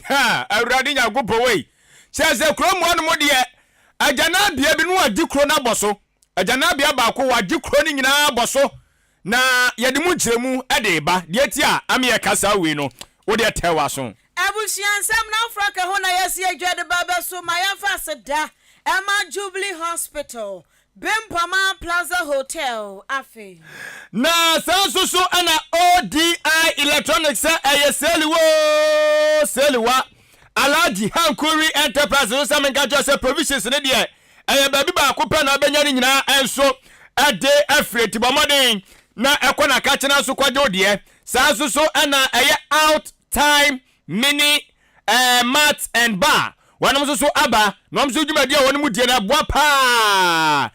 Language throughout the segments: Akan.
ha awurade nyagopo wei sese krom wonu mo de agana bia bi no adi kro na boso agana bia ba ko wadi kro ni nyina boso na yede mu kyeremu ede ba de tia ame kasa wei no wo de tewa so Abusiansam na Africa ho na yesi adwade baba so mayamfa seda Emma Jubilee Hospital Bimpama Plaza Hotel afi na sanso ana ODI Electronics seliwa Alaji Hankuri Enterprise no samenka just provisions ne de baby ba ko pe na benya ni nyina enso ade afreti bomodin na ekona ka chena so kwaje ode sanso ana out time mini mat and bar wanam so aba nom so dwuma dia wonu mu die na boa pa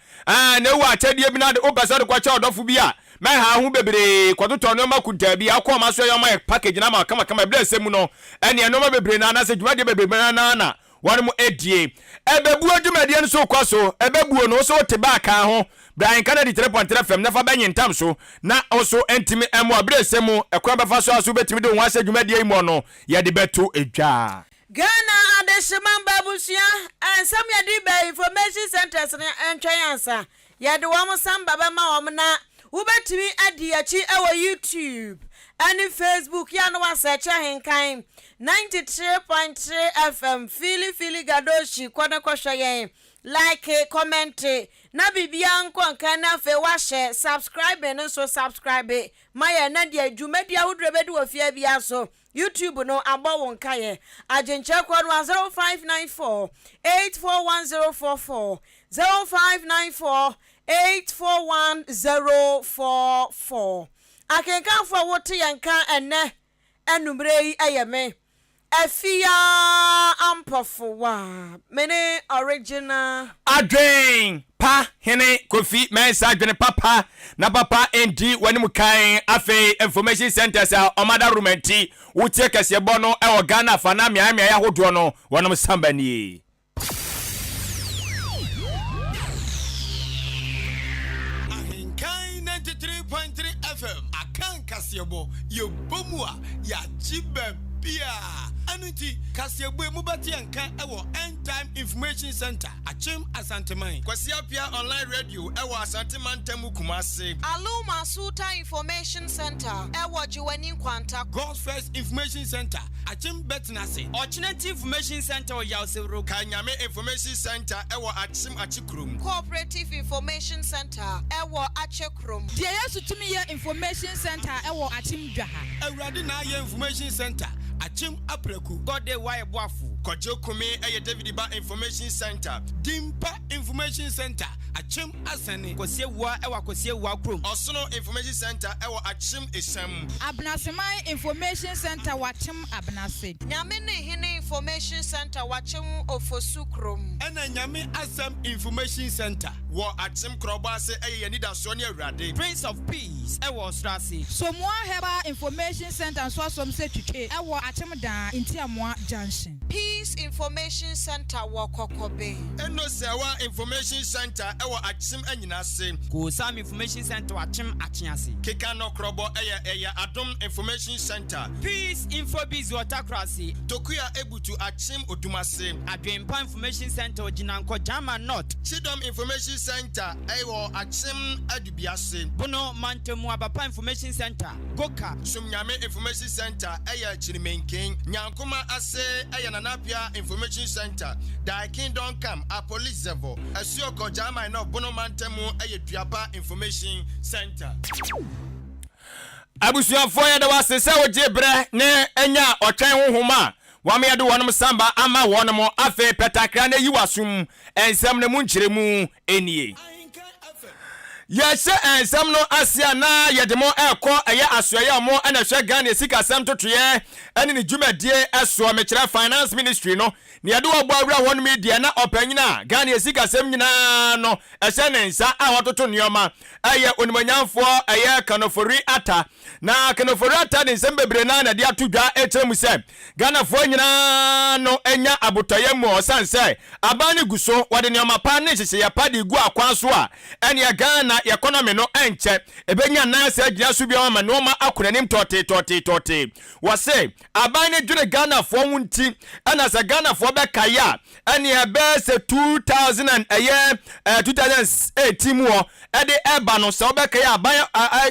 na wo achadie bi na de obasa de kwacha odofo bi a me ha hu bebre kwadoto no makuta bi akoma so yo ma package na ma kama blessem no ene no ma bebre na na se dwuma de bebre na wanum edie ebebu dwuma de no so kwaso ebebu no so te ba ka ho Brian Kennedy 3.3 FM na fa banyi ntam so na also entimi emu ablessem ekwa befa so aso betimi de ho ase dwuma de imo no ye de beto edwa Ghana adeshiman babusia ansam yadi be information centers ne entwansa yadi wo samba ba ma wo na ubetimi adi achi ewo YouTube and Facebook ya no wasearch Ahenkan 93.3 FM fili gadoshi kwana kwahwe like comment na bibia nkonka na fe wa share subscribe no so subscribe maya na dia dwumadia wudrebedu ofia bia so YouTube no abo won kaye agenche code 0594 841044 0594 841044 akenkan fo wote yanka enne enumre yi ayeme Afia ampofowa mene original Adwen pa hene kofi mensa adwen papa na papa endi wani mukan afe information centers omada rumenti utie Kasiebo no e Ghana fa na mia ya hodo no wonom sambani Ahenkan 93.3 FM Ahenkan Kasiebo yo bomua ya jibe Anuti Kasiebo mubati anka ewo End Time Information Center Achim Asanteman Kwasiapia Online Radio ewo Asanteman Temu Kumase Aluma Suta Information Center ewo Jiwani Kwanta God's First Information Center Achim Betnase Alternative Information Center Yausero Kanyame Information Center ewo Achim Achikrum Cooperative Information Center ewo Achekrum Dia yesu tumi ye Information Center ewo Achim Dwaha Awurade na ye Information Center Achim Apreku Gode Waye Boafu Kojo Kumi eye David Ba Information Center Dimpa Information Center Achim Asane Kosiewa ewa Kosiewa Krom Osono Information Center ewa Achim Esem Abnasemai Information Center wachim Abnase Nyame ne hine Information Center wachim Ofosu Krom Ena Nyame Asem Information Center wo Achim Krobase eye Yanida Soni Awurade Prince of Peace ewa Strasi Somwa Heba Information Center so som se twetwe ewo Achim da Intiamwa Junction Peace Information Center wo Kokobe Eno Sewa Information Center ewa Achim Anyinase Kusam Information Center Achim Achiase Keka no Krobo eye Adom Information Center Peace Info Biz Watercracy Tokuya Ebutu Achim Odumase Adwempa Information Center Jinanko Jama North Chidom Information Center ewo Achim Adubiase Bono Mantemu Abapa Information Center Goka Sumnyame Information Center eye Chirimenken Nyankuma ase eye Nanapia Information Center Da Kingdom Come a Police Level Asioko Jama no Bono Mantemu eye Duaba Information Center Abusuafo ya da wasese ojebre ne enya otwen honhoma wame ya do wonom samba ama wonom afe petakra na yiwasum ensem ne mu nkyeremu enie Yese ensem no asia na yedemo ekọ eye asoye mo ana hwe Ghana sikasem totoye ene ne dwumadie eso mekire finance ministry no ne yade wo awura won media na opanyina Ghana sikasem nyina no ehye ne nsa a wototo neoma eye onimanyamfo eye kanofori ata na kanofori ata ne nsem bebre na de atodwa ekyeremu se Ghana fo nyina no enya abotoye mu osanse abani guso wode neoma pa ne hyehye ya pa de gu akwan so a ene Ghana Ghana economy no enche ebenya nan se agina so bia ma no ma akonanim tote wase aban ne dwene Ghana fo wunti ana sa Ghana fo be kaya ane ebe se 2018 mu ede eba no se obe kaya aban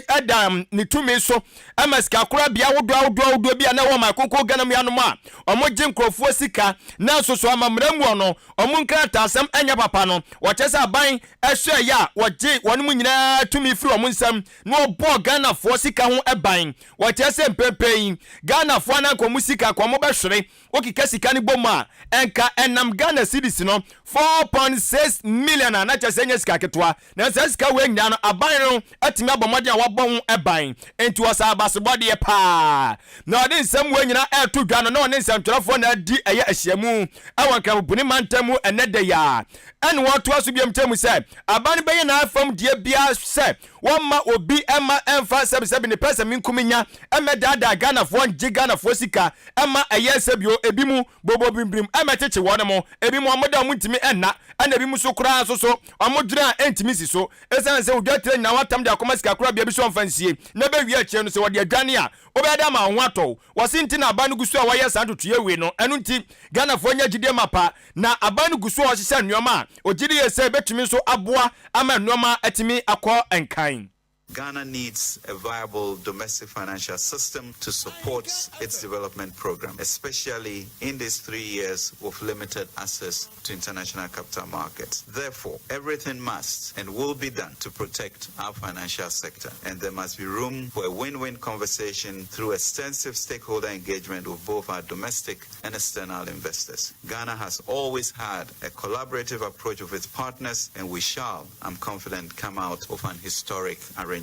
adam ni tumi so amaska kura bia wodo bia na wo ma konko Ghana mu yanom a omo gye nkrofo sika na soso amamramu no omo nkrata asem enya papa no wochese aban ehwe ya wogye wonum nyina tumi firi omo nsam no obo Ghana fo sika ho eban wochese mpepei Ghana fo na komu sika komo behwere okika sika ni boma enka enam Ghana cedis no 4.6 million na chese nya sika ketwa na sika we nyina no aban no atimi abomode a wabon eban enti wasa abasebode pa na odi nsam we nyina eto dwa no na oni nsam twerefo na di eye ahyiamu awanka buni mantamu enede ya ene woto aso biam temu se aban beye na afam die bia se woma obi ema emfa sebsebe ne pesa minkuminya emedada Ghana fo nje Ghana fo sika ema eye sebio ebimu bobo bimbrim emecheche wone mo ebimu amoda muntimi enna ana ebimu so kura so amodura entimi si so esan se odwatre na watam de akoma sika kura bia bi so mfansie na be wi ache no se wode adwane a obeda ma ho ato wasinti na abanu gusu a waye san tutu yewe no enu nti Ghana fo nya gide mapa na abanu gusu o hyehyɛ nneoma ogidi yese betumi so aboa ama nneoma atimi akọ enkan. Ghana needs a viable domestic financial system to support its development program, especially in these 3 years with limited access to international capital markets. Therefore, everything must and will be done to protect our financial sector, and there must be room for a win-win conversation through extensive stakeholder engagement with both our domestic and external investors. Ghana has always had a collaborative approach with its partners, and we shall, I'm confident, come out of an historic arrangement.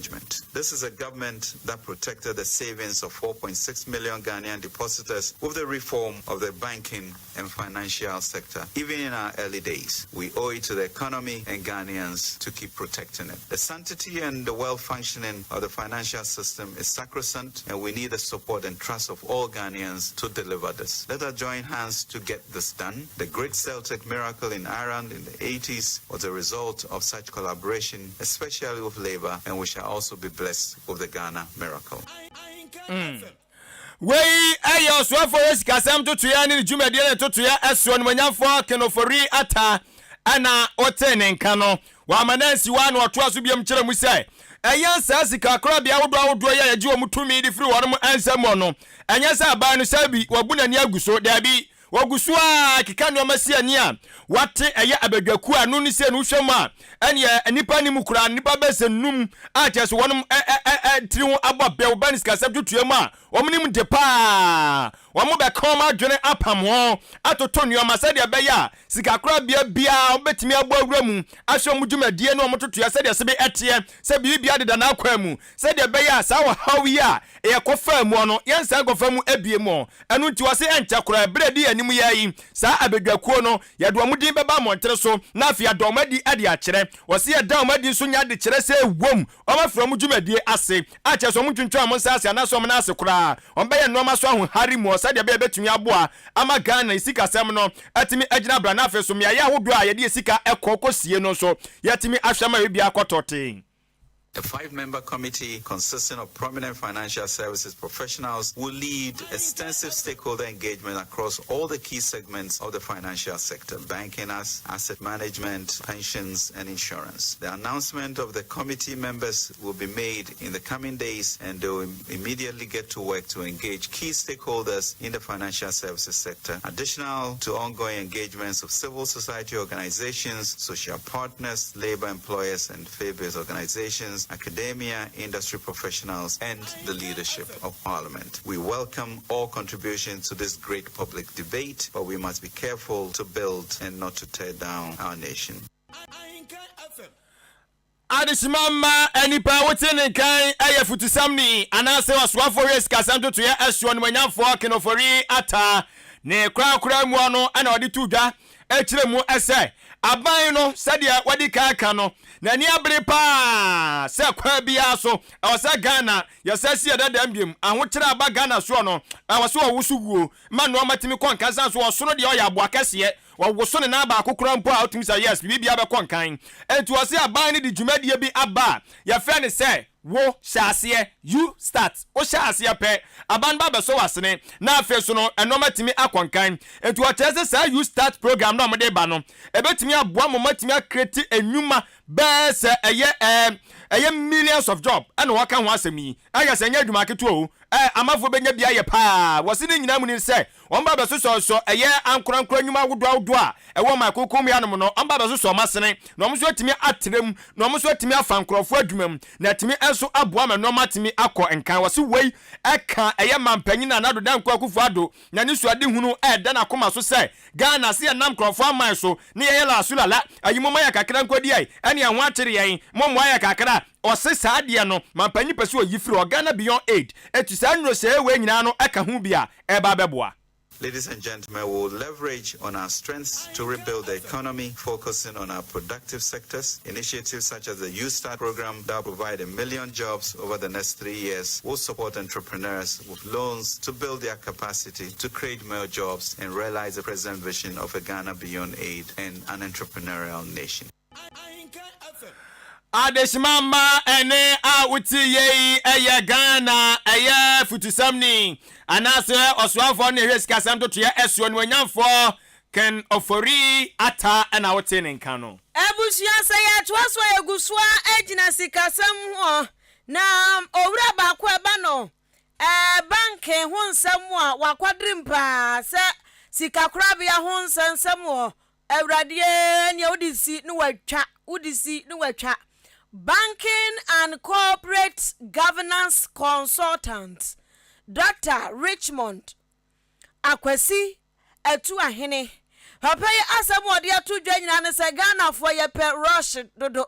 This is a government that protected the savings of 4.6 million Ghanaian depositors with the reform of the banking and financial sector. Even in our early days, we owe it to the economy and Ghanaians to keep protecting it. The sanctity and the well-functioning of the financial system is sacrosanct, and we need the support and trust of all Ghanaians to deliver this. Let us join hands to get this done. The great Celtic miracle in Ireland in the 80s was a result of such collaboration, especially with Labour, and we shall also be blessed with the Ghana miracle. Wey ayo so for sikasam to ya ni dwumadie to ya eso no manyafo kenofori ata ana otene nka no wa manansi wa no to aso biam kire mu sai eya sa sika kra bia wodo ya yaji wo mutumi di firi wo no ansam no enya sa ba no sabi wabunani aguso dabi wagusu a kika no masi ani a wate eye abadwaku anu ni se no hwem a ene nipa ni mukura nipa besenum a cheso wonum tiri abobbe banis ka sabtutuam a omnim de pa womo be koma adwene apam ho atoto nneoma sade be ya sika kora bia obetimi abo awuramu ahwe mudwumadie no omototo ya sade sebe etie se bibia de na akwa mu sade be ya sa wa hawi a ekofa mu no yensa gofa mu abie mu enu nti wase encha kora bredi anim yayi sa abedwakuo no yade omudin beba montere so na afia domadi ade akere wase ya domadi so nya de kere se wom omafra mudwumadie ase a cheso mutwuntwa mo nsa ase na so mo na ase kora ombe ye nneoma so ahu hari mu sade be betumi aboa ama Ghana isika sem no atimi agina bra na afi so me ya hodo a yede isika ekokosie no so yatimi ahwama we bia akotote. A 5-member committee consisting of prominent financial services professionals will lead extensive stakeholder engagement across all the key segments of the financial sector: banking, asset management, pensions, and insurance. The announcement of the committee members will be made in the coming days, and they will immediately get to work to engage key stakeholders in the financial services sector. Additional to ongoing engagements of civil society organizations, social partners, labor employers, and faith-based organizations, academia, industry professionals, and the leadership of Parliament. We welcome all contributions to this great public debate, but we must be careful to build and not to tear down our nation. Adisimama enipa wotene kan ayefutu samni anase waswafo riska santo to ya aswo no manyafo kenofori ata ne kra mu no ana odi tudwa ekire mu ese aban no sadia wadi kaka no na ni abere pa se kwa bia so awasa Ghana yasasi adadambiem ahokire aba Ghana so no awaso owusuguo ma no matimi konkansa so osoro de oya aboakase wo so ne na ba akokora mpo a otumi say yes bibia be konkan enti wo se aban ne di dwumadie bi aba ya fe ne say wo hyase you start wo hyase pe aban ba be so wasene na afi so no enoma timi akonkan enti wo tese say you start program na omde ba no ebetimi aboa momatimi akreti enwuma be se eye millions of job and waka ho asemi aya se nya adwuma keto o amafo benya bia ye pa wose ne nyina mu ni se won ba beso so eye ankorankora nwuma wodo a ewo ma kokom ya no no amba beso so masene na omso timi atrem na omso timi afa nkorofo adwumam na timi enso aboa ma no matimi akọ enkan wose wei eka eye mampanyi na nado dan kwa kufu ado na ni suade hunu da na koma so se Ghana se nam nkorofo aman so ne ye la asulala ayimoma ya kakra nkodi ai ene ho akyere yen momwa ya kakra ose saade no mampanyi pese o yifiri Ghana beyond aid etu sa nro se we nyina no eka hu bia eba beboa. Ladies and gentlemen, we will leverage on our strengths to rebuild the economy, focusing on our productive sectors. Initiatives such as the Youth Start program that will provide 1 million jobs over the next 3 years will support entrepreneurs with loans to build their capacity to create more jobs and realize the present vision of a Ghana beyond aid and an entrepreneurial nation. Adeshimama ene awuti ye eye Ghana eye futusamni anase oswafo ne hwesika samto to ye esuo no nyamfo ken ofori ata na wote ne nka no ebusia se ya twaso egusua agina sikasam ho na owura ba ko eba no banke ho nsam a wakwadrimpa se sikakrabia ho nsam ho awradie ne odisi ne watwa Banking and Corporate Governance Consultant Dr. Richmond Akwesi etu ahene papaye asem atu dwanyina ne se Ghana fo ye pe rush dodo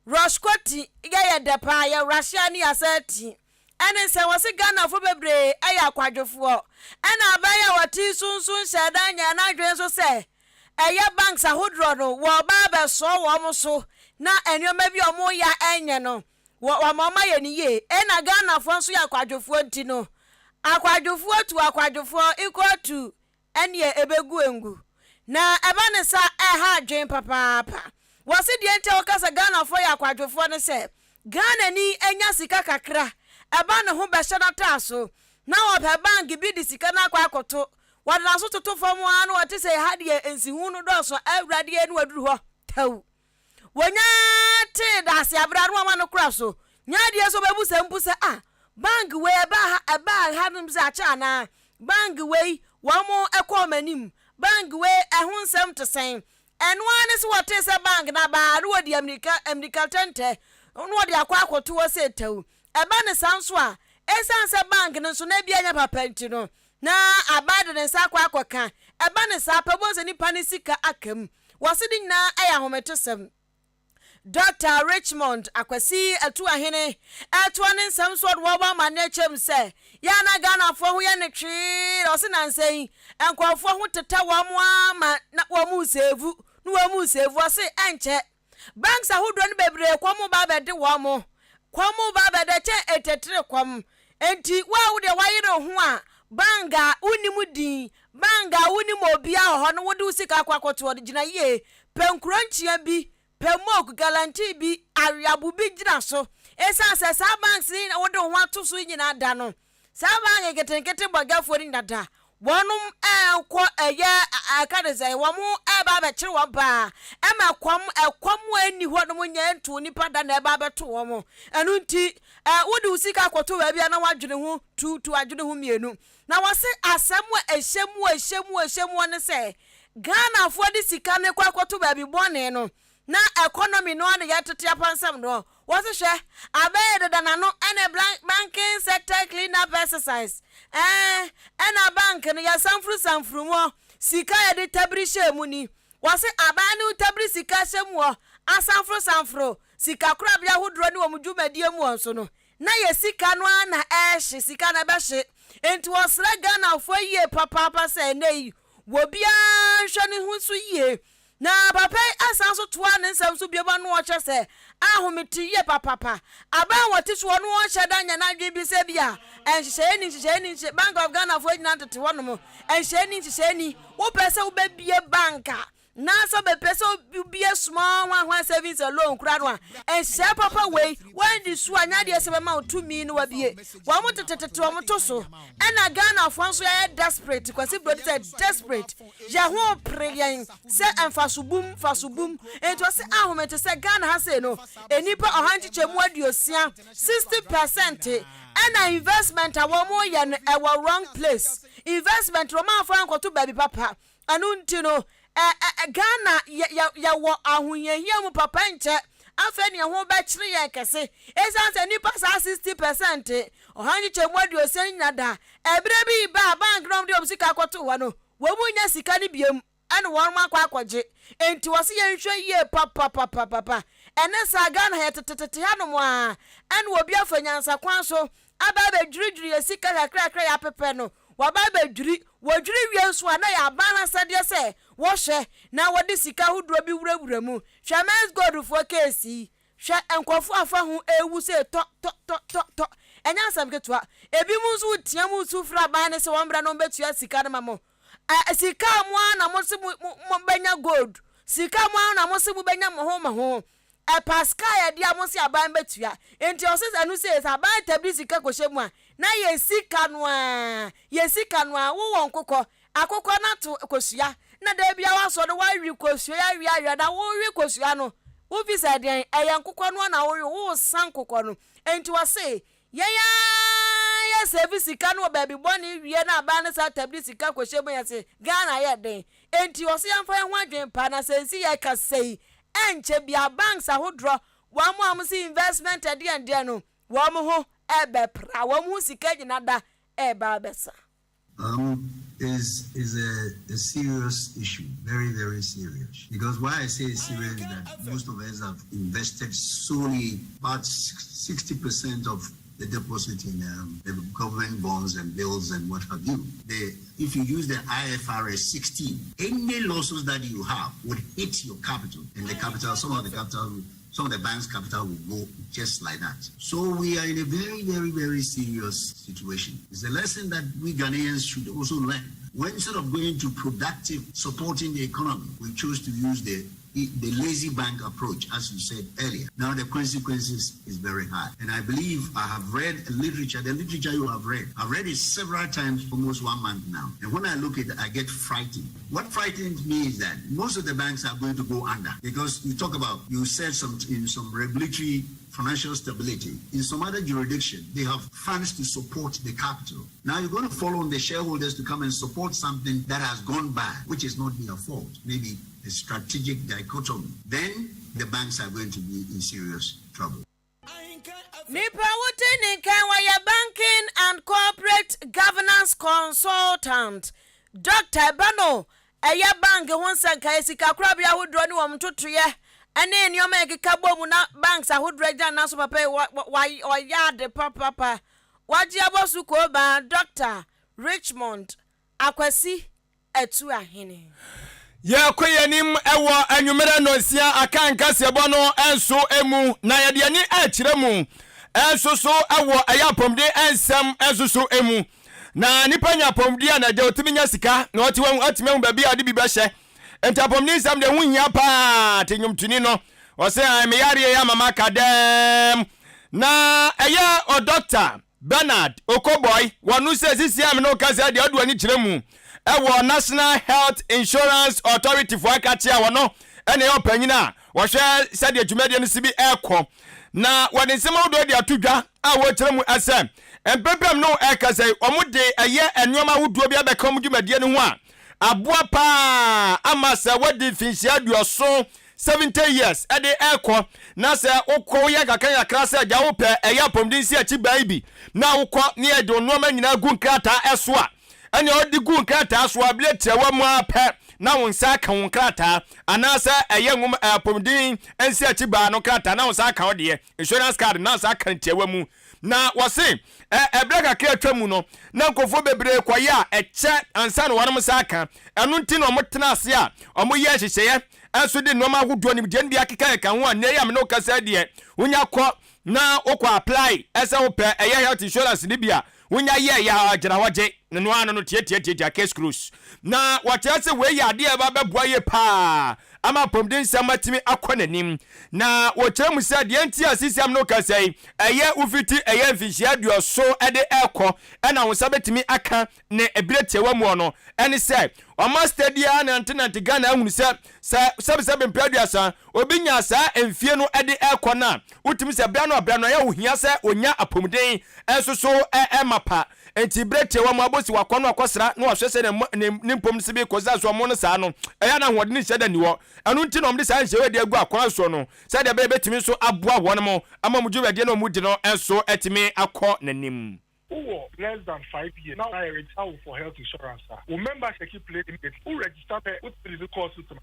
rush kwati ye depa ye Russia ni asati ene se wose Ghana fo bebre aya akwadwofo ena abaya wati sunsun shedanya na adwen so se eye banks ahodro no wo ba be so wo mo so na enyoma bi omo ya enye no wa mama ye ni ye na Ghana fo nso ya akwadwofo nti no akwadwofo tu akwadwofo ikotu ene ebegu engu na eba ne sa ha adwen papa wose de ente okasa Ghana fo ya akwadwofo ne se Ghana ni enya sika kakra eba ne ho be hyena taso na wo bank bi di sika na akwakoto wadana so toto fo mo anu wote se ha de ensihu no do so awrade enu aduru ho taw wonya te da se abraro ama no kra so nya de so bebu se mpu se bank we eba ha num za cha na bank we wo mo ekomanim bank we ehun sem to sen enu ane se wote se bank na ba ro di America tente no de akwakoto wo se taw eba ne sanso a esan se bank ne so na bia nya papa nti no na abade ne sa akwakoka eba ne sa pabo se ni panisika akam wasidi na aya hometosem Dr. Richmond Akwesi etu ahene etu ne nsam so do wa ma na chem se ya na Ghana fo ho ye ne twi o se na nsen enkwafo ho teta wa mo ama na wa mu sevu no wa mu sevu o se enche banks ahodo ne bebre kwom ba bede wa mo kwom ba bede che etetre kwom enti wa wo de wa yire ho a banga unimu din banga unimu obi a ho no wo de usika akwakoto de gina ye penkranchia bi pemok guarantee bi ariabu bi gina so esa se sa banks ni wo de ho ato so nyina da no sa bank ketenkete bogafo ni dada wonum enko eye akade say wo mu eba be kire wo ba ema ekwam ani ho no nya ntu nipa da na eba beto wo mo enu nti wo de usika akoto ba bia na wadwene ho tu adwene ho mienu na wose asemu ehyemu ne se Ghana fo de sika ne kwa akoto ba bi bone no na economy no ade yetete apansam no wose hwe abaye de na no ene banking sector clean up exercise ena bank no ya sanfru mo sika ya de tabri shemu ni wose abanu tabri sika shemu asanfru sika kura bia hodro ni wo mudwumadie mu onso no na ye sika no na ehye sika na behye enti wosra Ghana fo yie papa se nei wo bia hwe ne hu so yie na papa asan so toa ne nsam so bieba no o che se ahometi ye papa aban wote so no o che da nya na dwe bi se bia enhye Bank of Ghana for nyina tete wono mo enhye wo pese wo be bie banka na so be pese wo bie small one savings alone kura no enhye papa we when di su anya de se be ma 2 million no wa bie wo mo tete wo mo to so na Ghana for so ye desperate kwasi brother said desperate ya ho preyen se enfasubum ento se ahomete se Ghana ha se no enipa ohanchiche mu aduosia 60% and investment awo mo ye no e wrong place investment ro ma fa ankoto baby papa anu ntino Ghana ya wo ahoyehia mu papa nche afa ne ho ba kire ye kese esanse nipa sa 60% ohanchiche mu aduosia nyada ebre bi ba bank rom de obsika akoto wa no wo mu nya sika ni biem ane won ma kwa akwaje enti wose ye nhwe ye papa ene sa Ghana he tetete ha no mo a ane obi afanyansa kwan so aba be dwiridwiri esika kakra ya pepe no wa ba be dwiri wie so na ya balance de se wo hwe na wodi sika hudro bi wurawura mu hwe men's god for kesi hwe enkofu afa hu ewu se to enya sam ketua ebi mu so tia mu su fra ba ne se wombra no betua sika na mamo sika mo na mo se mo benya gold sika mo na mo se mo benya mo ho Pascal ya dia mo se aban betua enti o se anu se aban tabli sika ko shemu a na ye sika no a wo won kokọ akokọ na to kosua na da bia wa so do wa wi kosua ya wi da wo wi kosua no wo bi sa den eyan kokọ no na wo san kokọ no enti wo se ya service sika no baby boni wie na aban na sa tabli sika ko shemu ya se Ghana ya den enti wo se yamfa ho adwen pa na sensi ya ka sei enche bia banks ahodro wa mo amsi investment ade no wa mo ho ebe pra wa mo sika gina da eba besa is a serious issue, very, very serious. Because why I say it's serious is that most of us have invested solely about 60% of the deposit in the government bonds and bills and what have you. If you use the IFRS 16, any losses that you have would hit your capital, and the capital, some of the bank's capital will go just like that. So we are in a very, very, very serious situation. It's a lesson that we Ghanaians should also learn. When instead of going to productive supporting the economy, we chose to use the lazy bank approach, as you said earlier. Now the consequences is very high. And I believe I have read the literature you have read. I've read it several times, almost 1 month now. And when I look at it, I get frightened. What frightens me is that most of the banks are going to go under, because you said in some regulatory financial stability. In some other jurisdiction, they have funds to support the capital. Now you're going to follow on the shareholders to come and support something that has gone bad, which is not their fault. Maybe a strategic dichotomy. Then the banks are going to be in serious trouble. Nipa Wutini Kawaya Banking and Corporate Governance Consultant Dr. Bano Aya Bank Wonsan Kaisika Krabia would run one to three. And then you make a cabo na banks I would read down now so pay why or yard the papa. What yabosu koba Dr. Richmond Akwasi etu ahene. Ya kweyanim ewo anwumere no sia Ahenkan Kasiebo no enso emu na yede ani akire mu enso so ewo ayapomde ensem enso so emu na nipa nya pomde na de otimi nya sika na otimi ba bia de bi behye entapomni nsam de hunya pa tenyumtuni no o se me yare ya mama kadem na eya o Dr. Bernard Okoboy wonu se sisi am no kase de odu ani kire mu ewo National Health Insurance Authority for akatia wono ene yo panyina wo hwe se de adwumade no sibi ekọ na wode nsem odo de atodwa a wo kire mu asem empepem no ekase omude eye enwoma wuduo bia bekom dwumade no ho a abua pa amasa wadi finsia duoso 70 years ede ekọ na se ukọ ya kakan ya krasa ja wo pe eya pomdinsi achi baibi na ukọ ne ede onoma nyina gu nkrata eso a ene odi gu nkrata so abile trewa mu apẹ na wonsa ka won krata anasa eye ngum pomdin ensi achi ba no krata na wonsa ka ode insurance card na wonsa kan trewa mu na wose ebreka ka atwa mu no na nkofo bebre kwaya eche ansa no wonom saka eno nti no motena ase a omoye hyehyeye enso de noma agodo ni de ndia keka ka ho na ya me no kasa de wonya kɔ na okɔ apply esa wo pɛ eye health insurance ni bia wonya ye ya agera waje no ano no tie case cruise na watia se we ya de e ba beboa ye pa ama pomden samatimi akɔnanim na wo kyerɛ mu sɛ de anti asisiam no kasai eye ufiti eye mfihia duoso de ekɔ ɛna wo sabetimi aka ne ebiretewa mu no ɛne sɛ ɔma stadia na antenante Ghana ahunu sɛ sɛbsɛbe mpaduasa obinya saa emfie no de ekɔ na utimi sɛ bra no ya wo hia sɛ onya apomden enso so mapa enti bretewa mu abosi wakɔ no akɔsra na wɔhwɛ ne mpom se bi kɔza so mo no saa no ɛya na hode ne hyɛda ni wɔ ɛno nti no mde saa nhyewe de agu akɔra so no sɛ de betimi so aboa wɔn mo ama mu dwuwade na mu di no enso etimi akɔ nanim less than 5 years. Now I register for health insurance. Remember, I keep playing immediately. Who register? What is the cost to my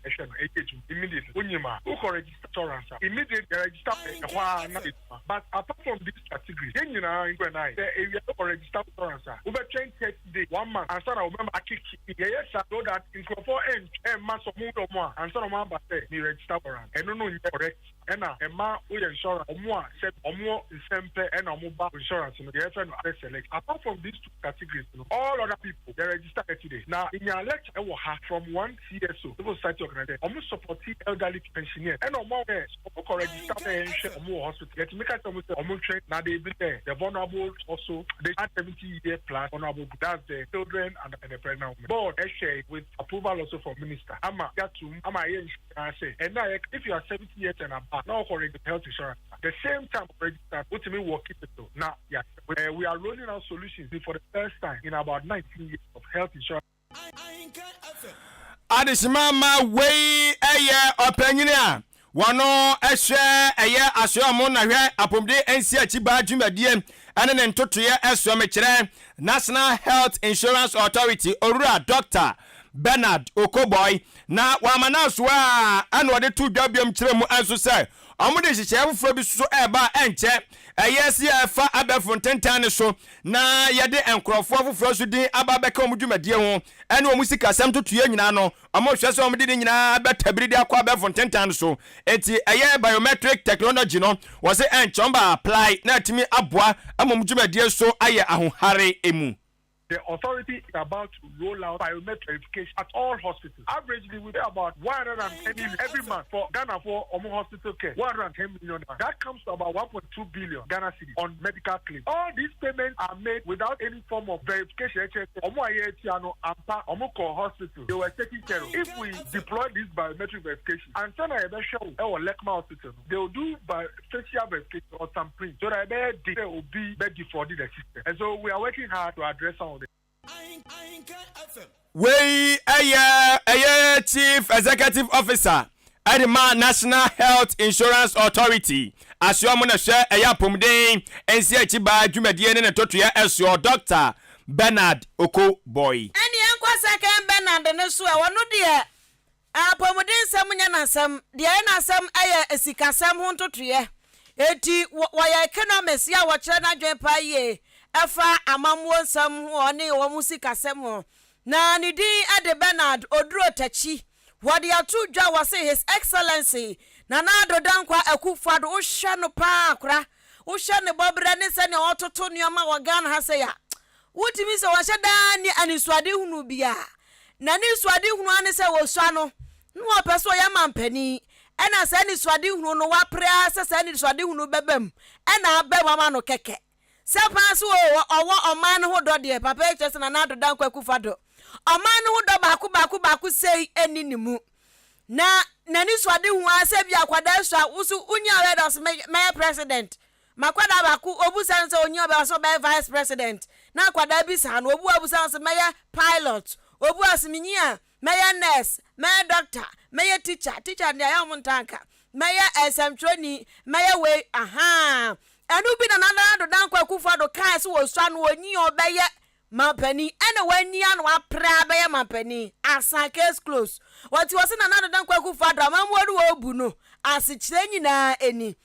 immediately? When you who can register insurance? Immediately register. But apart from this category, then you know, when I the area for register insurance, over 20 days, 1 month. And so I remember I kick. Yes, I know that in for and months of more. And so I'm about to register for and no correct. And now a man with insurance or more set or more simple and or mobile insurance. You know, the FN select. Apart from these two categories, you know, all other people they register today. Now in your lecture, I will have from one CSO, civil society organization, almost supporting elderly pensioners, and more register and more hospital. Let's make us almost train. Now they be there. The vulnerable also they have 70-year plus vulnerable. That's the children and the pregnant women. Board share with approval also from minister. I'm say, and now if you are 70 years and above, now for health insurance, the same time register, what me working to now, yeah, we are rolling out solutions for the first time in about 19 years of health insurance. Adishimama way eye opinion wano ehwe eye asoamo na hwe apomde ensi achiba dwumadie ane ne ntotoye eso mekire National Health Insurance Authority Orura Dr. Bernard Okoboy na wamanaso a ane ode to dwabiam kire mu enso se amude hihye fufuro bi so eba enche ayesi afa abefo ntentan so na yede enkrofo fufuro so din ababeka omudwumadie ho ene omusika sam totoye nyina no amohwe se omde din nyina betabiri de akwa abefo ntentan so eti aye biometric technology no was enchomba apply na timi aboa amomudwumadie so aye ahohare emu. The authority is about to roll out biometric verification at all hospitals. Averagely, we pay about 110 million every month for Ghana for hospital care. 110 million. That comes to about 1.2 billion Ghana cedis on medical claims. All these payments are made without any form of verification. Hospital, they were taking care of. If we deploy this biometric verification, and send a show or Lekma Hospital, they will do facial verification or some print. So that they will be ready for the system. And so we are working hard to address all. We a Chief Executive Officer at the National Health Insurance Authority. As you want to share a yapumde and see a chiba jumadian and totia as your Dr. Bernard Okoboy. Any uncle second Bernard and so I want no dear. Apomodin Samuyan some, the Anna some a sikasam hunto tria. Eti why economists ya wachana jepaye. Efa amamwo nsam one wo musika sem na ni din ade Bernard Oduro Tachi wode atu dwa wose His Excellency na dodankwa akufado wo hwe no pa akra wo hwe ne bobre ne se ne ototo nioma wa Ghana ha se ya wotimi se wo hye da ni anisuade hunu bia na ni suade hunu ane se wo swa no wo peso ya mampani ena se ni suade hunu no wa pra se ni suade hunu bebam ena abema no keke Sepansu owo oman ho do de papa echese na nadoda kwakufado oman ho do baku sei eninimu na nani swade hu ase bia kwada swa usu unya redos me president makwada baku obusan se onyo be so be vice president na kwada bi sa no obu abusan se me pilot obu asiminyia me nurse me doctor me teacher ndia ya muntanka me esemtroni me we aha enu bi na nana do dankwa kufado kai so wo swa no onyi obeye mampani ene wani anu apra beye mampani asa case close what was na nana do dankwa kufado amamwodu obu no asikyire nyina eni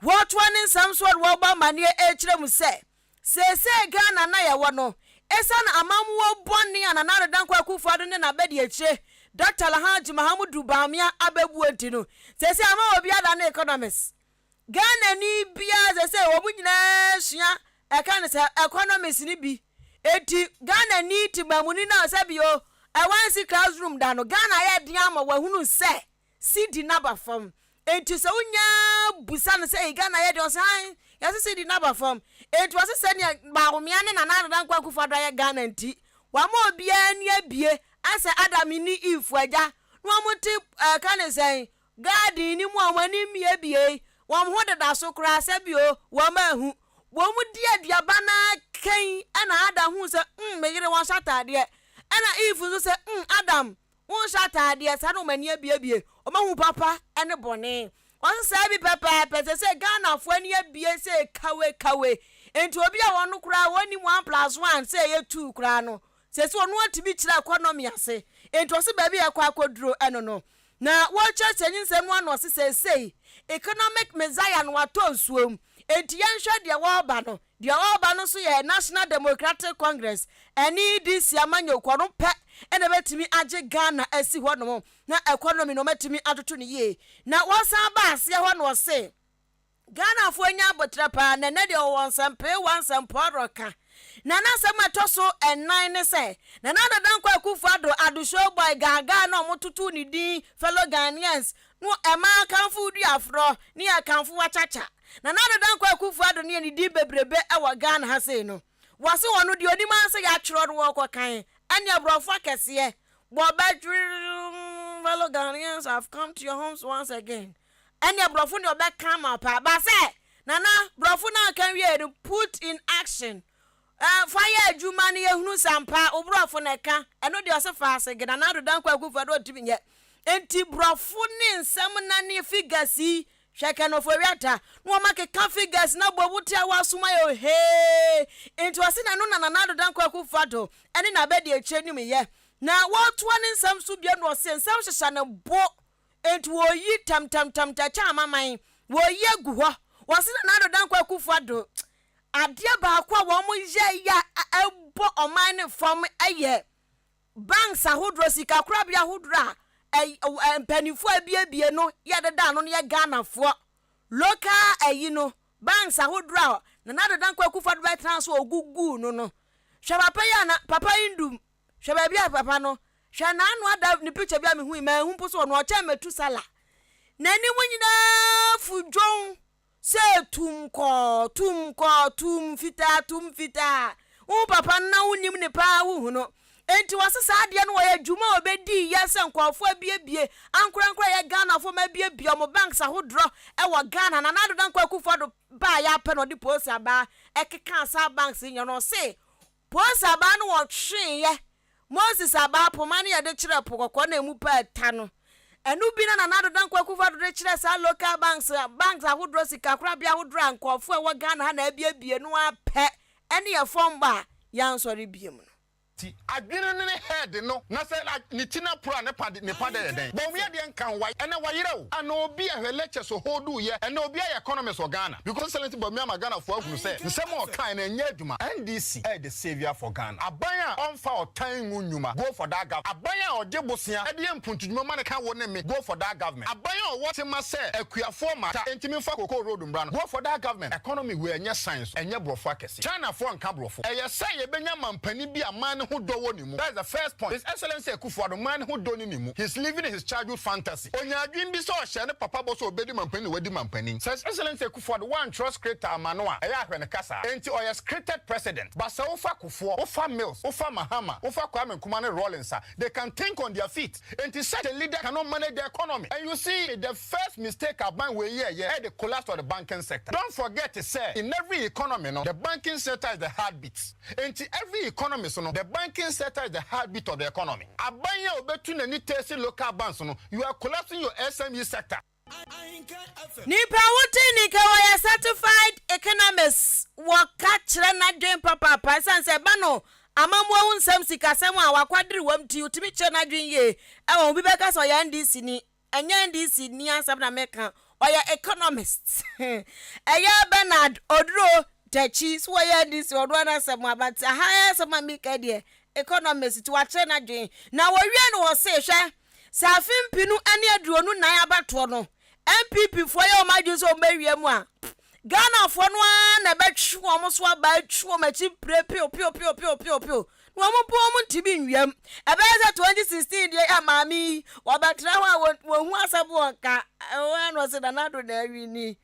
what one in some sort wo ba mane echire mu se Ghana na ye wo no esa na amamwo bonni ananare dan kwa Akufo-Addo ne na bedi echire Dr. Alhaji Mahamudu Bawumia abebu enti no se ama obi ada na economists Ghana ni bia se wo nyina sua eka ne se economists ni bi eti Ghana ni tibamuni na se bi o ewansi classroom da no Ghana ye dia ama wahunu se CD number form enti se unya busa no se Ghana ye de osan yase CD number form enti wase se ne Bawumia ne na dan kwa Akufo-Addo ye Ghana enti wa ma obia ni abie ase Adam ni Eve aja no amuti kan say garden ni mu amani mie bie won ho deda so kra se bio wo ma hu wo mu dia diaba na kan ana Adam hu se meyire won shatade ana Eve so se Adam won shatade sa no mani bie o ma hu papa ene bone won se bi papa pese se Ghana fo ani bie se kawe enti obi a won kra woni 1+1 se ye 2 kra no sesi onu atibi kira economy ase ento se ba bi ekwa akoduro eno no na wo church nyinsem no no se economic messiah no atonsuom enti yenhwe de wo ba no so ye National Democratic Congress eni this amanyo no pe ene betimi age Ghana asi ho no na economy no metimi atoto ne ye na wo san ba ase ho no se Ghana fo nya abotra pa na ne de wo nsam poroka na sema so ennan ne se na dan kwa Akufo-Addo adusho boy gaga na omotutu ni din fellow Ghanaians no ema kanfu du afro ni akanfu wachacha na dan kwa Akufo-Addo ni din bebrebe ewa Ghana ha sei no wase wono de odi man se ya chiro do wo kan anya brofo akese bo bedroom fellow Ghanaians have come to your homes once again anya brofo ni obeka ma pa ba se na brofo na kan we put in action fire adwuma ne ehunu sampa obrofo neka eno de osefa ase na dan kwa Akufo-Addo otibinye enti brofo ne nsem na ne figures hweke no fowiata no make ka figures na bobuti awasoma yo he enti wase na no na dan kwa Akufo-Addo ene na bedi eche nim ye na woto ne nsem so bia no se nsem hyehya ne bo enti wo yi tam ta cha amaman wo yi agu ho wase na dan kwa Akufo-Addo adia ba kwa wo mo ye ya ebo oman ne fam eye banks ahodro sika kura bia ahodro mpanifo abie no ye deda no ye Ghana fo local ayi no banks ahodro na dan kwa Akufo-Addo be transfer ogugu no hwe papa ya na papa indum hwe ba bia papa no hwe na anu ada ni picture bia me hu ma hu poso no ocha metu sala na ni munyina fujon se tum fita papa na unim ne pa hu no enti wasesa ade no ye dwuma obedi yese nkwafo abie ankura ye Ghana fo ma bie mo banks ahodro e wo Ghana na dan kwa Akufo-Addo ba ya pe no di post aba ekeka sa banks nyo no se post aba no wo twen ye Moses aba pomane ye de kire pokoko na emu pa ta no enu bi na dan kwa Akufo-Addo de kire sa local banks ahodro sika kura bia ahodro ankofo e wo Ghana na abie no apɛ ene ye fomba ya nsori biem no ti adwene ne head no na se ni tina pro ne pade den bo me de nkan wai ene wayere o ana obi a lecture so hodu ye ene obi a economy so Ghana because excellent bo me am Ghana fo agunu se nsem o kan na nya adwuma NDC the savior for Ghana aban a onfa otan nwuma go for that government aban a oje bosia e de mpuntudwuma ma ne kan wo ne me go for that government aban a what ma se akuafo ma ta entimi fa kokoro road mbra no go for that government economy we enya science enya brofo akese China fo nka brofo e ye se ye benya mampani bi aman who do ni mu. That's the first point. His Excellency Akufo-Addo man who do ni mu. He's living his childhood fantasy. Onya dream bi so hye ne papa bo so obedi mampani wadi mampani. Says Excellency Akufo-Addo one trust creator amanoa. Eya hwe ne kasa. Enti oyes created president. Basa ofa Kufuor, ofa Mills, ofa Mahama, ofa Kwame Nkrumah ne Rawlings. They can think on their feet. Enti such a leader cannot manage the economy. And you see the first mistake aban we the collapse of the banking sector. Don't forget to say in every economy no the banking sector is the heartbeat. Enti every economy so no the banking sector is the heartbeat of the economy. Abanya obetu na ni tesi local banks no, you are collapsing your SME sector. Nipa wote ni kawaya certified economists waka kire na dwen papa sanse ba no amamwo unsam sikasem a wakwadiri wamti utimi kire na dwen ye e won bi beka so ya NDC ni enya NDC ni asam na meka oya economist eya Bernard Odro Techi so oya this odro na asem about ha asem amika de economist to ache na dwen na wo wie no wo se hwe safin pinu ane aduonu nan abato no MPP for your majo so mewie mu a Ghana for no na betwu omo so abatwu o machi pio wo mo po mo tibi nwiem ebe za 2016 de amami wo betra wo hu asabo onka wo no se na do na awi ni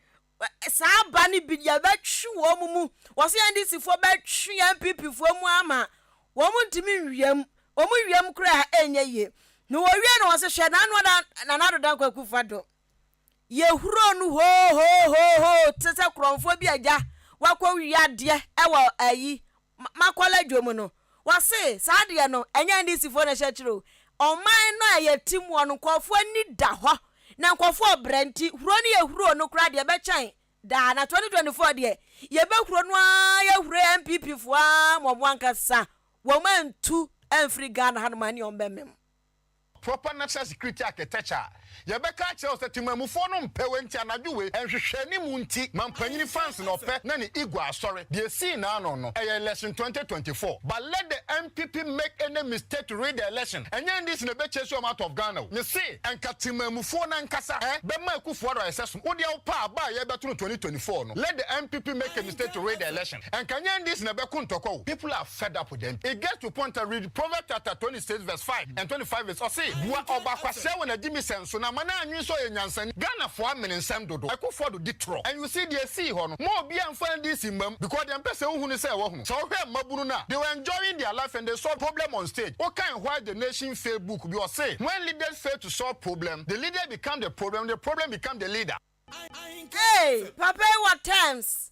sa ba ni bi ya betwu wo mu wo se ndisi fo betwu MPP fo mu ama wo mo tibi nwiem wo mo wiem kra enye ye no wo wie no wo se hwe na do dan kwaku fado ye huro nu ho tete kromfo bi agya wakwa wiade ewo ayi makola dwomu no wase saade no enya ndi sifo na hyachiro oman no aye timu ono kwofo ni da ho na kwofo brenti huro ni ye huro no kra de be chan da na 2024 de ye be huro no ye huro MPP fo mo ankasa wo mantu enfri Ghana hanmani ombemem proper national security architecture yebeka che o setimamufo no mpewe nti anadwowe enhwehwani mu nti mampanyini fans no pe na ne igwa asore de see na no election 2024 but let the MPP make any mistake to read the election enye this na be chase out of Ghana me see enkatimamufo na nkasa be ma akufo do esesum wo de pa ba ye beto no 2024 no let the MPP make a mistake to read the election enkanye this na be kuntoko people are fed up with them it gets to point to read Proverbs chapter 26 verse 5 and 25 verse say bua oba kwase wona dimi senso na mana anwi so yenyansan Ghana for amensem dodo akufo do ditro and you see the see ho no mo bia mfa this imam because dem pese hu ni say wo hu so hwe mabunu na they were enjoying their life and they solve problem on stage what kind why the nation Facebook be or say when leaders fail to solve problem the leader become the problem become the leader. Hey papa what times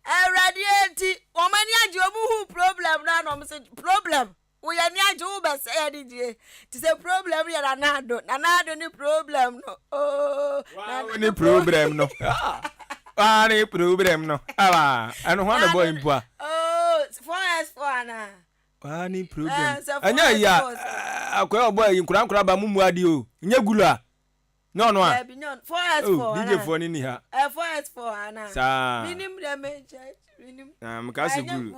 radiati omani aje omu problem na no say problem we are near to be say DJ to say problem ya nanado ni problem no ni problem no ni problem no anu ho na boy mpoa for na ni problem anya ya akoya boy nkura ba mumu adi o nya gulu a no for DJ for ni ha for na sa minim damage minim mkasi gulu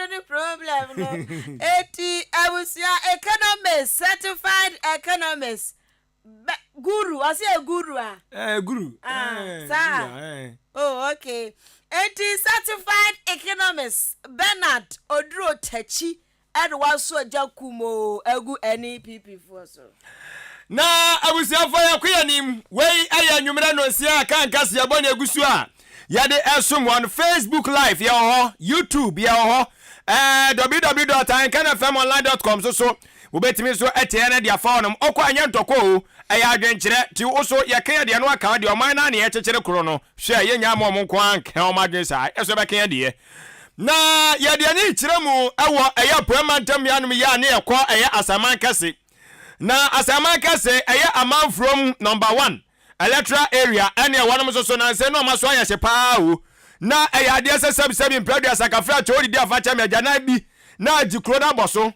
any problem no eti abusia economist certified economist guru I say guru guru oh okay eti certified economist Bernard Odro Techi edwaso jakumo egu NPP for so na abusia for yakuyanim wey aya nwumra no sia Ahenkan Kasiebo na egusu a yade esum on Facebook live ya ho YouTube ya ho www.ahenkanfmonline.com so wobetimi so ete na dia fa onum okwa anya ntoko aya adwenkyere ti oso yeka de no aka de oman na ne yekekere kro no hwe yenya amom nko anka omadwen sa eso beka de na yade ani kyere mu ewo eya poemantam ya no ya ne ekọ eya Ahenkan Kase na Ahenkan Kase eya amount from number 1 electoral area ene wonom so na se no maso anya hye paa o na eyade sesebi mpredua sakafra chori dia fa chama jana bi na ajikro na boso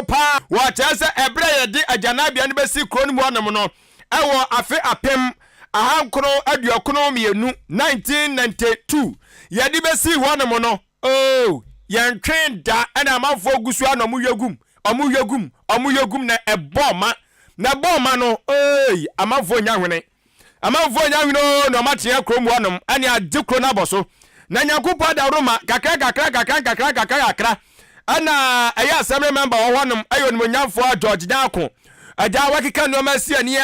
pa wa chese ebre yede ajana bia ne besi kro no wonom no ewo afe apem ahankro aduokono mienu 1992 yede besi wonom no oh yentwen da ena amafo gusu anomu yegum na eboma na boma no amafo nya hwene no matia krom wonom ani adikro na boso na nyakopo da roma kakra ana eya assembly member wonom ayo no nyamfo George Dako aja wakika no masia ni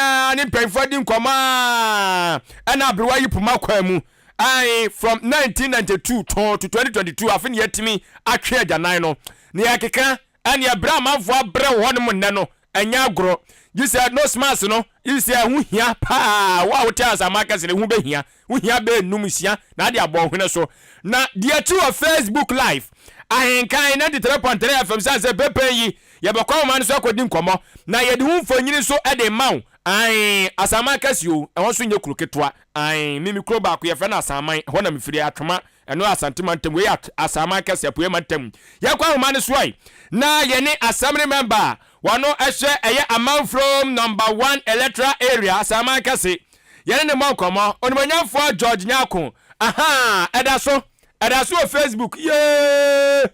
mpenfo di nkoma ana abrewa yipuma kwamu ai from 1992 to 2022 afin yetimi atwe ajanan no ne yakeka ani abra manfo abre wonom nne no anya agro you said no smarts no you say hu hia pa wa wote Ahenkan Kase hu be hia hu hia be numsia na de abon hwene so na dia tu of Facebook live Ahenkan 93.3 FM say pepe yi ye be kwa man so akodi nkomo na ye de hu mfonyini so e de maw ai Ahenkan Kase o e won so nye kuro ketwa ai mimi kuro ba ko ye fe na asaman ho na mfiri atwoma eno asantimantem we Ahenkan Kase apoe mantem ye kwa man so ai na ye ne assembly member wano ehye eye amount from number 1 electoral area Saman Kase yene ne monkomo onimanyafo George Nyako aha edaso o Facebook ye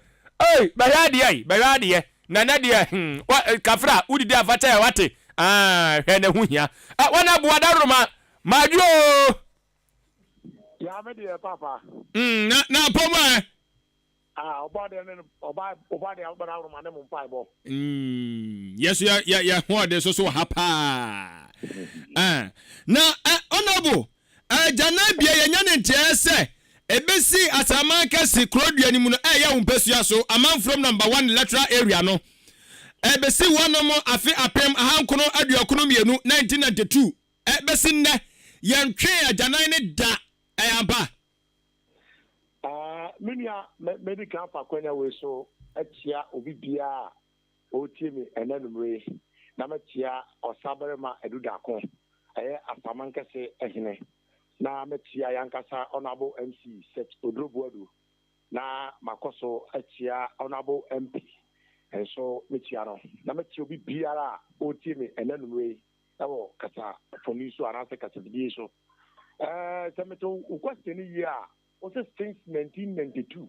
bayade na de kafra udidi afata ya wate hene huhia wana buadaruma majo ya me de papa na poma obade adaruma ne mo mpaibo yes ya hode so hapa na honorable jana bia yenya ne ntiese ebesi Asaman Kase krodua ni mu no ya umpesua so amount from number 1 electoral area no ebesi wonomo afi apem ahankono aduakono mienu 1992 ebesi nne yentwe ajanan ne da ayamba minia medical fa kwanya we so atia obi bia o tie me enanumre na matia osabarema edudako Asaman Kase ehene na matia yankasa honorable MC set odrobuadu na makoso atia honorable MP and so matia no na matia obi biara o tie me enanumre ewo kasa foniso anase kasa bidie so semeto question here also since 1992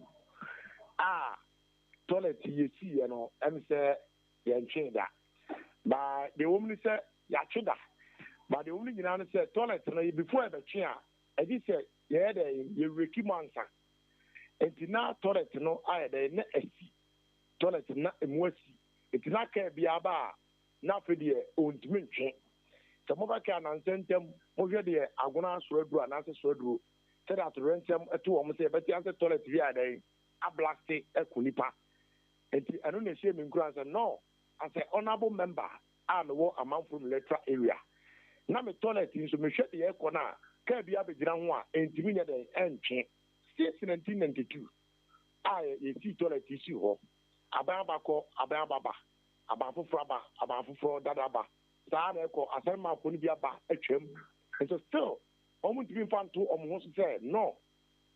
toilet you see you know am say yentwe da ba the woman say ya tweda but the woman nyina say toilet no before e betwe a e say ye dey you reki mansa entina toilet no dey na asi toilet na emuasi entina ka bia ba na fedie ontimi ntwe so mo ba ka na nsentem mo hwe de agona soaduru anase soaduru said that rentam to am say but answer toilet we are there a blasted ekunipa enti anu na shame nkura say no as an honorable member am wo amount from electoral area na me toilet in so me hwe de ekona ka bia begina ho a enti mi nya de entwe since 1992 ye see toilet isi ho ababako abababa abafufro dadaba saa na eko asanma ko ni bia ba atwam and so still omu timi fanto omu ho say no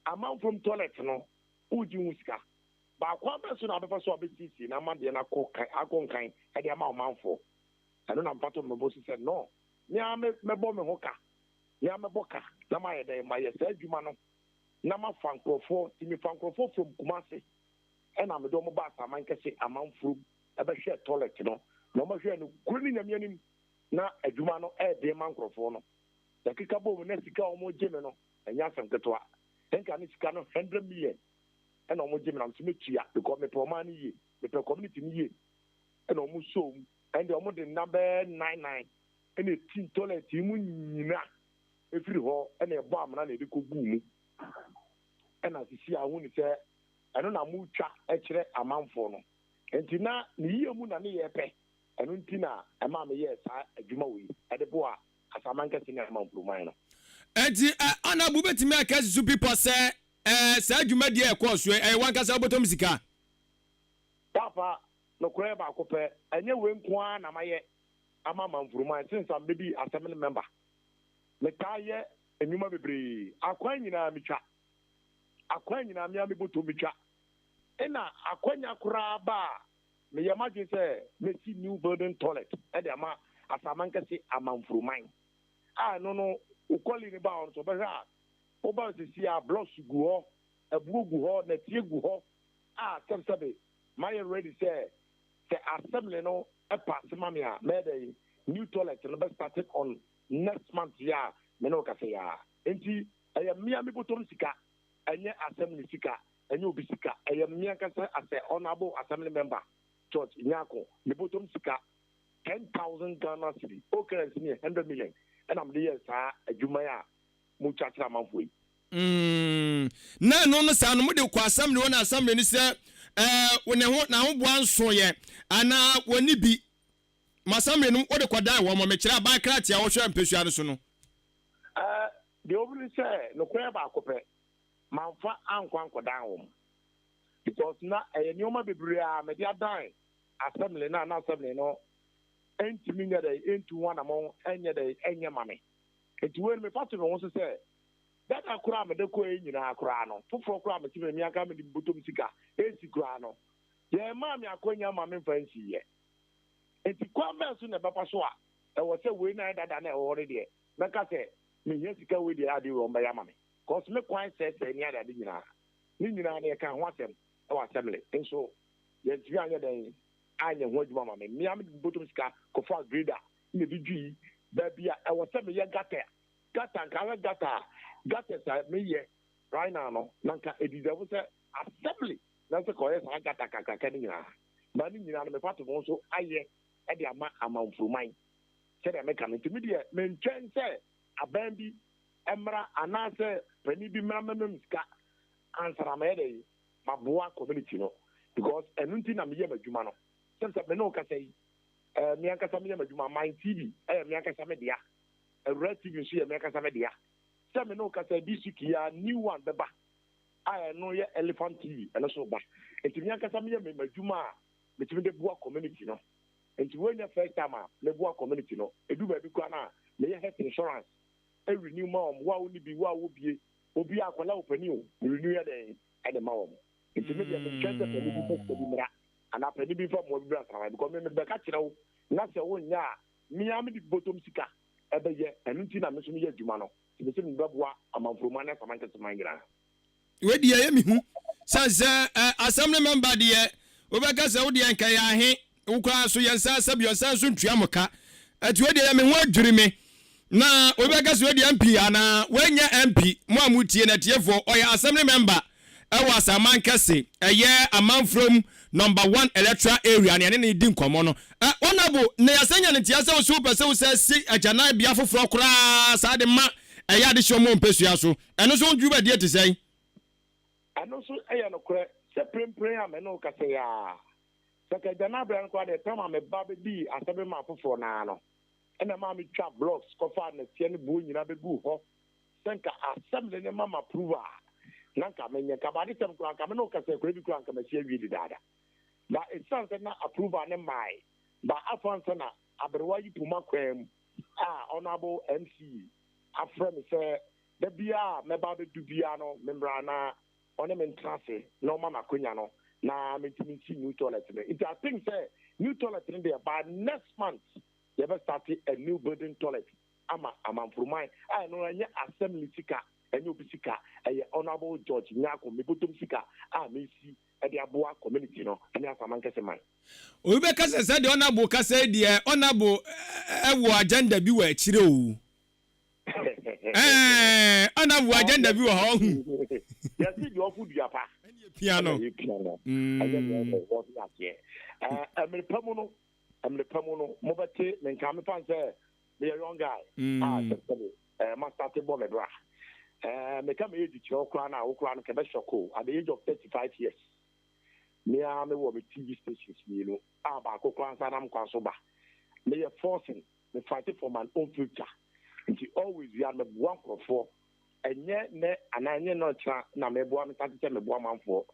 amount from toilet no uji musika ba kwa beso na befa so abetisi na ma de na akonkan e de ama omanfo eno na mpato mebo say no me mebo me hoka ya meboka na ma ye de ma ye sa adwuma no na ma fankrofo timi fankrofo from Kumasi e na me do mo ba Asaman Kase amount from e be hwe toilet no no ma hwe no kuri ni nyamianim na adwuma no e de mankrofo no yakika bo na sika omo jeme no enya sanketwa enka ni sika no 100 million ena omo jeme na mtime tua because me proman yi me pe community ni yi ena omo so and omo de number 99 ena tin toilet mu nyina efiri ho ena ebo amana na edikogu mu ena sisi ahu ni se eno na mu twa e kire amanfo no enti na ni yi mu na ne ye pe eno ntina ema me ye sa adwuma wi edebo a Asaman Kase na ma improvement no enti ana bu betimi akasi su people say sa adwuma die ekọ so wankasa botom sika papa no kure ba kope enye we nko a na maye ama improvement since am be assembly member me taye enuma bebre akwanyina mitwa akwanyina me botom mitwa ena akwanya kura ba me yamagye say me see new building toilet e de ama Asaman Kase ama improvement no ukoli ni ba on so be ha o ba si a blocks gu ho ebugu ho na tie gu ho sebe my ready say assembly no e pass mami a me new toilet no be started on next month ya me no ka say ya enti mia mi botom sika enye assembly sika enye obi sika mia ka say as honorable assembly member church nyako mi botom sika 10,000 Ghana cedi okay it's 100 million and am there sa adwuma ya mu chachira manfoi na no sa no de kwa assembly wona assembly ni se wona ho na ho boa nso ye ana woni bi ma assembly no wo de kwadan wo mo me kira ba krati a wo hwe mpesua no so no de obri say no kwa ba akopɛ manfa ankwan kwadan wo because na ni o ma bebre a me dia dan assembly na assembly no enti nya dai enti wana mo enya dai enya mame enti we me fatu no so say that akura me de ko enyina akura no foforo akura me tibe mi aka me di botom sika esi kura no ye ma me akonya mame fancy ye enti kwamba so na baba so a e wo se we na dada na e wo re de meka se me nya sika we de ade wo mba ya mame cause me kwan se ni ade ade nyina ni nyina na ka ho asem e wa assembly enso ye twi anya den anya ho adwuma mame me am botom sika ko fa grader me bi dwi ba bia e wo se me ye gata nka gata sa me ye right now no nanka edidevo se assembly na se ko ye sa gata kaka ni nyina ba ni nyina no me pato mo so aye e de ama amanfruman se de me ka me timi de me ntwen se aban bi emra anase pani bi mamam ska ansara me de maboa community no because enunti na me ye madwuma no se me no ka sei me anka sa me ye madwuma my tv me anka sa me dia red tv so ye me anka sa me dia se me no ka sei district ya new one beba no ye elephant tv and so ba enti me anka sa me ye madwuma me timi de boa community no enti when your first time me boa community no edu ba bi kwa na me ye health insurance renew ma wa wo ni bi wa wo bie obi akwala opani o renew ya den e de ma wo nti me de me twese pani bi fo bi mra ana pani bi fo mo bi asara because me be ka kire wo na se wo nya mi am di bottom sika e be ye enu nti na me so me ye adwuma no ti se me beboa amanfroma na samanke samangira we di ye mi hu sanse assembly member de obeka se wo de enka ya he wo kwa so ye sa sabio san so ntua moka ati we de me ho adwiri me na obeka se we de MP ana wenya MP mo amutie na tiefo oya assembly member ewa Ahenkan se eye amanfrom number 1 electoral area ne ne di nkomo no honorable ne yasenya ne tia se wo super se wo se si agana bia foforo kora sa de ma eye ade hyo mo mpesua so eno so ndwu ba die te sei eno so eye no kore se prempren am no ka se ya se ka agana bra nko de tama me ba be di asebe ma foforo na no ena ma mi twa blocks ko fa na tie ne bo nyina be gu ho senka assembly ne mama approval nanka menye ka ba de tem ko anka me no ka se ko bi ko anka me sie wi di dada ba itsan se na approval ne mai ba afan se na aberwa yi puma kwam honorable MC afra me se da bia me ba be du bia no membra na one me ntrase no mama konya no na me timi si new toilet me it I think say new toilet in there by next month you ever start a new building toilet ama amanfurumai no anya assembly sika enyo bisika honorable George Nyako me botom sika me si e de aboa community no anya Ahenkan se man o be ka se de honorable ka se de honorable wo agenda bi wa akire o honorable agenda bi wa ho ya si di ofu di apa piano Amrepamuno mobate menkame panse the young guy ma start bo me bra me come age okra na okra no ke be shoko at the age of 35 years me am me wo me TV stations me no ba ko kwan sa nam kwa so ba me ye forcing me fight for my own future and always we are me one crop enye ne ananye no tra na me bo am start me bo manfo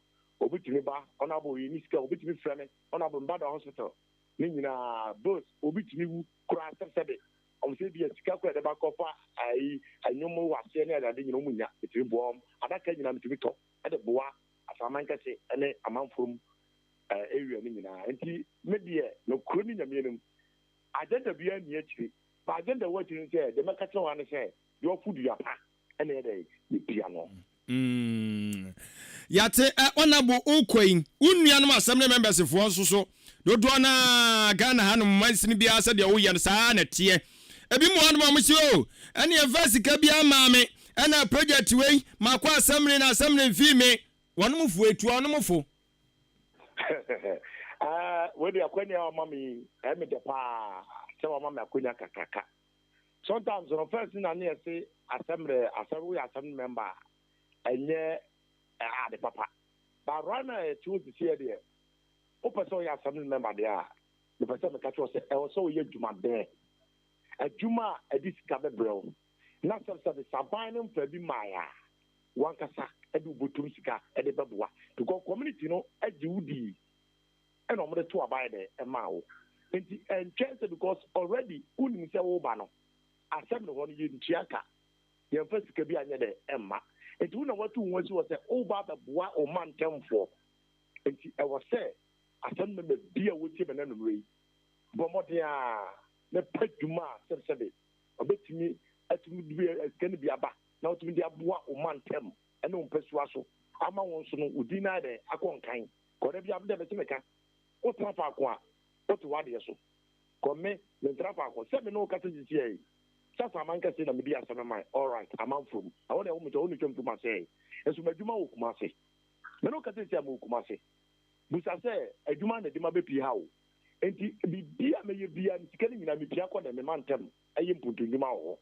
obitimi ba honorable uniska obitimi frame honorable mbada hospital ni nyina boss obitimi wu kura sebe on se bi etika kwa de ba kofa anyumu wase ne ade nyina munya etiri boom adaka nyina mitimi to ade boa Ahenkan se ene amanfom area ni nyina enti medie no kro ni nyamenum agenda bia ni akiri ba agenda watiri se de meka chewa ne se yo fudu ya pa ene de bia no yate honorable ukwain unnuanom assembly members fo nso so dodo na Ghana hanum mansini bia se de wo ye saa na tie ebi mo hanum amsi o ene e vasika bia maame ena project wey makwa assembly na assembly fi me wonum fu etu onum fu we dey akwanya mami me de pa se wa mami akwanya kakaka sometimes on first na na say assembly member enye the papa but right now choose to see there o person ya assembly member there the person make sure say e so ye djuma be adjuma edisika bebrel na some the sabanin fa bi maya wan kasa edu botum sika e de beboa because community no ajiudi e no mo to abai de e ma wo enti en chance because already unim say wo ba no assembly won ye ntiaka ye fa sika bi anya de emma enti una watu nwazi wo say o ba beboa o man temfo enti e wo say assembly me bia wo tie be na no bomodia ne peduma sebe obetimi atumi bi kan bi aba na otumi dia boa o mantem ene o mpesua so ama won so no udi na de akonkan ko de bi abde be timeka o trafa ko a o to wade so ko me le trafa ko se me no ka tiji ai sasa man ka se na me bi asama mai all right amam from I want to o ni twem to ma say enso maduma wo kuma se me no ka tiji am wo kuma se busa se aduma na de ma be pi ha o enti bibia me ye bia ntikani nyina me bia ko de me mantem ayi mpuntu nyuma wo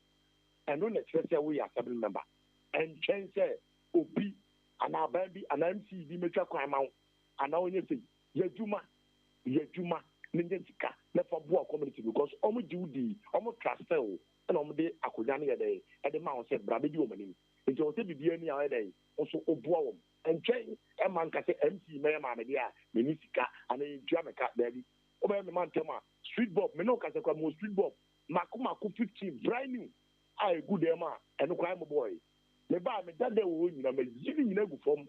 and no next year we are assembly member and change obi ana baby ana MC bi metwa kwan ma ana onye sei yaduma ne ntika na fa boa community because omo jiudi omo trust o na omo de akonya ne yede e ma o se bra be di omanim nti o se bibia ni a yede o so oboa wo and change e man ka se MC me ma me dia me ni sika ana edua me ka baby o be me man tema street bob me no ka se kwa mo street bob makuma ku 15 brand new I good ema and crime boy. Me ba me dade wo nyina me yiri nyina gu fom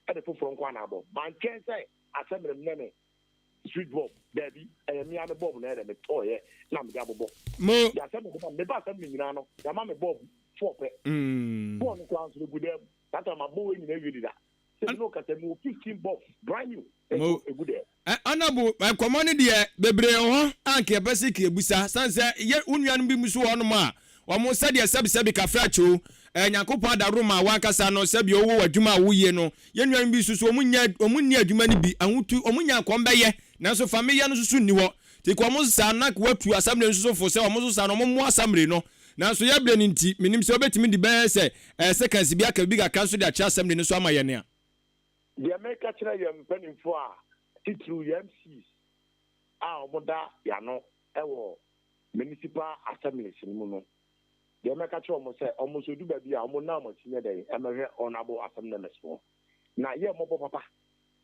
e de foforo kwa na abo man ken say asem nene street bob daddy e mi ame bob na de me toye na me abobo mo ya asem me ba asem nyina no ya ma me bob for pe bo no kwa so good em that ma bo we nyina yiri da say no ka say mo 15 bob brand new mo e good em anabu komoni de bebre ho anke besi ke busa sanse ye unuanu bi musu ho no ma omo sade sebi kafracho nyankopon da roma wankasa no sebi owo adwuma woye no ye nuan bi susu omunni adwuma ni bi ahutu omunya kombeye nanso family no susu ni wo ti ko mo sa na kwatu asamre susu fo se omo susu sa no mo asamre no nanso ye ble ni nti minim se obetimi di be se seconds bi aka bi ga kanso de acha asamre no so amaye ne a the America chira yam penifo a titru MCs a omoda ya no ewo municipal assemblies ni mu no the America chira mo se omo so du ba bi a omo na mo tinye dey emehwe honorable assembly so na ye mo papa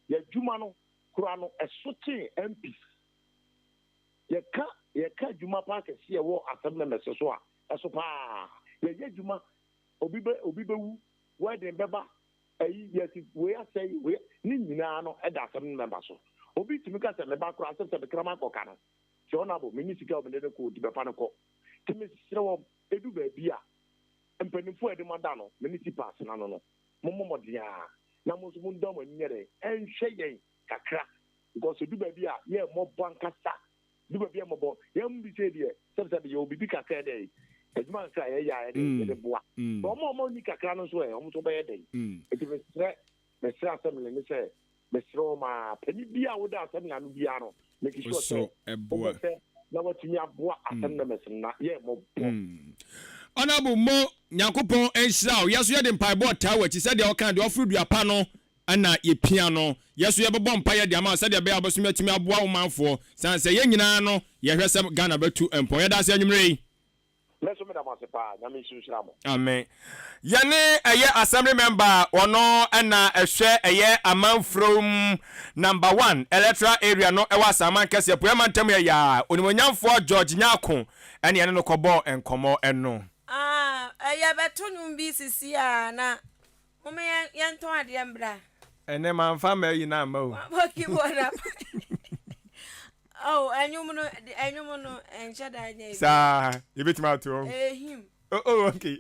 ye djuma no kura no esote MPs ye ka djuma pa ke se wo assembly so a eso pa ye djuma obi be wu we dey beba ayi yes we are say we ni nyina no e da assembly member so obi timi ka se me ba kura se be krama ko kana se honorable minister of the ko di be pa no ko timi sire wo edu ba bia empanifo ede mada no municipal na no momo dia na mo so mundom anyere enhwe yen kakra because edu ba bia ye mo bankasa edu ba bia mo bo ye mbi se die se ye obi bi kakra dey ejuma nka ye ya de boa mo ni kakra no so e mo so be ye dey eti me sre assembly ni se me sre ma pani bia wo da assembly anu bia no make sure so eboa na watumi aboa assembly na ye mo honorable mo nyankopon enhira o yeso ye de mpaebo taa wachi se de o kan de ofru duapa no ana ye pia no yeso ye bebo mpa ye de ama se de be aboso metumi aboa wo manfo san se ye nyina no ye hwesem Ghana batu empon ye da se anwumre meso me da ma se pa na me nshira mo amen yene eye assembly member ono na ehwe eye amanfrom number 1 electoral area no ewa Asaman Kasiebo mantem ya onimonyamfo George Nyako ene ene no kobo enkomo eno eye betonum bi sisi a na mome yenton ade mbra ene manfa ma yi na ma o bokibora oh enyum no enchada nya sa yebetima to him okay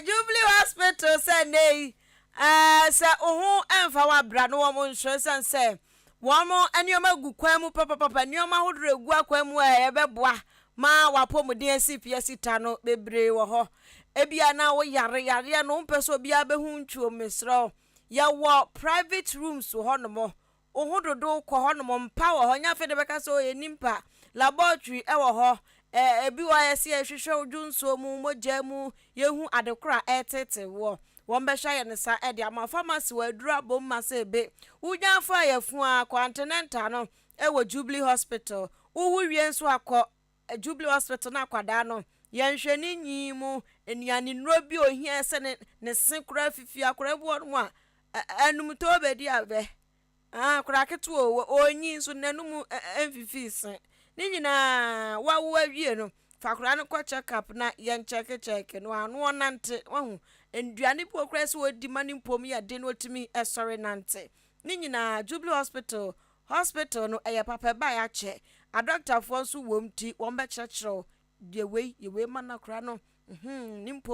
Jubilee Hospital say sa ohu emfa wa bra no wo nso sanse wo mo enioma gu kwan mu papa enioma hodre gu akwan mu e beboa ma wapomuden CPS ta no bebre wo ho ebia na wo yare no mpeso bia behu ntuo mesro ya wo private rooms ho no mo ohododo ko ho no mo mpa wo ho nya fe de beka so enimpa laboratory e wo ho ebi wa yesi ehwehwe odunso mu moja mu yehu adekora etete wo won be hwa ye ne sa e de ama pharmacy wa adura bom ma se be unyanfo ayefu a continental no e wo Jubilee Hospital uhu wie nso akọ Jubilee Hospital na kwada no yenhwe ni nyimu eniane nro bi ohia se ne senkura fifi akora bu no a anum to be di abe akora ketu onyi nso nanum emfifi sen ni nyina wawo awie no fakora no kwa check up na yen check no anu nante wahu enduane bi okra se wodi mani mpom ya de no timi esore nante ni nyina Jubilee Hospital hospital no ɛyɛ papa ba ya che a doctor for nso wom ti wɔn bɛkyerɛkyerɛw de we ye we ma na kra no nimpo